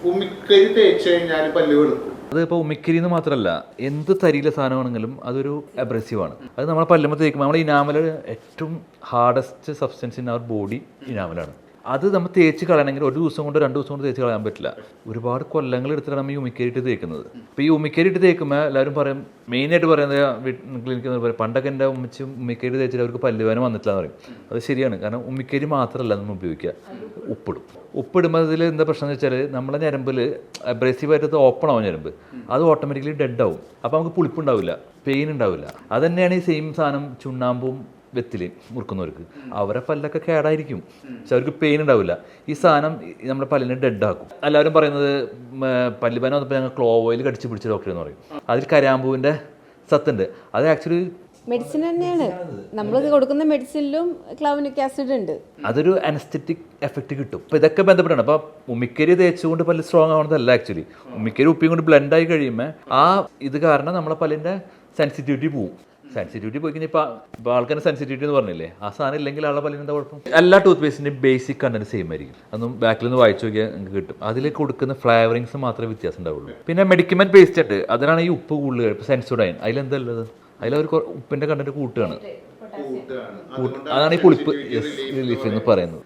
ഉമിക്കരി തേച്ച് കഴിഞ്ഞാൽ പല്ല് വെളുക്കും. അതിപ്പോൾ ഉമിക്കരി എന്ന് മാത്രമല്ല, എന്ത് തരിയിലെ സാധനമാണെങ്കിലും അതൊരു അബ്രസീവാണ്. അത് നമ്മളെ പല്ലുമ്പോൾ തേക്കുമ്പോൾ നമ്മുടെ ഇനാമൽ ഏറ്റവും hardest substance in our body ഇനാമലാണ്. അത് നമ്മൾ തേച്ച് കളയണമെങ്കിൽ ഒരു ദിവസം കൊണ്ട് 2 ദിവസം കൊണ്ട് തേച്ച് കളയാൻ പറ്റില്ല. ഒരുപാട് കൊല്ലങ്ങൾ എടുത്തിട്ടാണ് നമ്മൾ ഈ ഉമിക്കരിയിട്ട് തേക്കുന്നത്. അപ്പോൾ ഈ ഉമിക്കരിയിട്ട് തേക്കുമ്പോൾ എല്ലാവരും പറയും, മെയിനായിട്ട് പറയുന്നത് ക്ലിനിക്കിൽ പറയും, പണ്ടൊക്കെ എൻ്റെ ഉമ്മച്ചി ഉമിക്കരി തേച്ചിട്ട് അവർക്ക് പല്ലുവേദന വന്നിട്ടില്ല എന്ന് പറയും. അത് ശരിയാണ്. കാരണം ഉമിക്കരി മാത്രമല്ല നമ്മൾ ഉപയോഗിക്കുക, ഉപ്പിടുമ്പോൾ അതിൽ എന്താ പ്രശ്നം എന്ന് വെച്ചാൽ നമ്മളെ ഞരമ്പിൽ അബ്രസീവായിട്ട് ഓപ്പൺ ആവും ഞരമ്പ്, അത് ഓട്ടോമാറ്റിക്കലി ഡെഡ് ആവും. അപ്പോൾ നമുക്ക് പുളിപ്പുണ്ടാവില്ല, പെയിൻ ഉണ്ടാവില്ല. അത് തന്നെയാണ് ഈ സെയിം സാധനം ചുണ്ണാമ്പും വെത്തില് മുറുക്കുന്നവർക്ക്. അവരെ പല്ലൊക്കെ കേടായിരിക്കും, പക്ഷെ അവർക്ക് പെയിൻ ഉണ്ടാവില്ല. ഈ സാധനം നമ്മുടെ പല്ലിനെ ഡെഡ് ആക്കും. എല്ലാവരും പറയുന്നത് പല്ലുവേദന വന്നപ്പോൾ ഞങ്ങൾ ക്ലോവ് ഓയിൽ കടിച്ച് പിടിച്ച ഡോക്ടർ എന്ന് പറയും. അതിൽ കരാമ്പൂവിൻ്റെ സത്തുണ്ട്. അത് ആക്ച്വലി മെഡിസിൻ തന്നെയാണ്. നമ്മൾ കൊടുക്കുന്ന മെഡിസിനിലും ക്ലാവിനിക് ആസിഡ് ഉണ്ട്. അതൊരു അനസ്തെറ്റിക് എഫക്റ്റ് കിട്ടും. അപ്പോൾ ഇതൊക്കെ ബന്ധപ്പെട്ടാണ്. അപ്പോൾ ഉമിക്കരി തേച്ചുകൊണ്ട് പല്ല് സ്ട്രോങ് ആവുന്നതല്ല. ആക്ച്വലി ഉമിക്കരി ഉപ്പിയും കൊണ്ട് ബ്ലെൻഡായി കഴിയുമ്പോൾ ആ ഇത് കാരണം നമ്മളെ പല്ലിൻ്റെ സെൻസിറ്റിവിറ്റി പോവും. സെൻസിറ്റിവിറ്റി പോയി കഴിഞ്ഞാൽ ഇപ്പോൾ ആൾക്കാരുടെ സെൻസിറ്റിവിറ്റി എന്ന് പറഞ്ഞില്ലേ, ആ സാധനം ഇല്ലെങ്കിൽ ആളുടെ പല്ലിന് എന്താ കുഴപ്പം? എല്ലാ ടൂത്ത് പേസ്റ്റിൻ്റെയും ബേസിക് കണ്ടന്റ് സെയിം ആയിരിക്കും. അതൊന്നും ബാക്കിൽ നിന്ന് വായിച്ചു നോക്കിയാൽ നിങ്ങൾക്ക് കിട്ടും. അതിൽ കൊടുക്കുന്ന ഫ്ലേവറിങ്സ് മാത്രമേ വ്യത്യാസം ഉണ്ടാവുള്ളൂ. പിന്നെ മെഡിക്കമെന്റ് പേസ്റ്റ് ഉണ്ട്, അതിനാണ് ഈ ഉപ്പ് കൂടുതൽ. ഇപ്പോൾ സെൻസോഡൈൻ അതിലെന്തല്ലത്, അതിലവർ ഉപ്പിൻ്റെ കണ്ടന്റ് കൂട്ടുകയാണ്. അതാണ് ഈ പുളിപ്പ് റിലീഫ് എന്ന് പറയുന്നത്.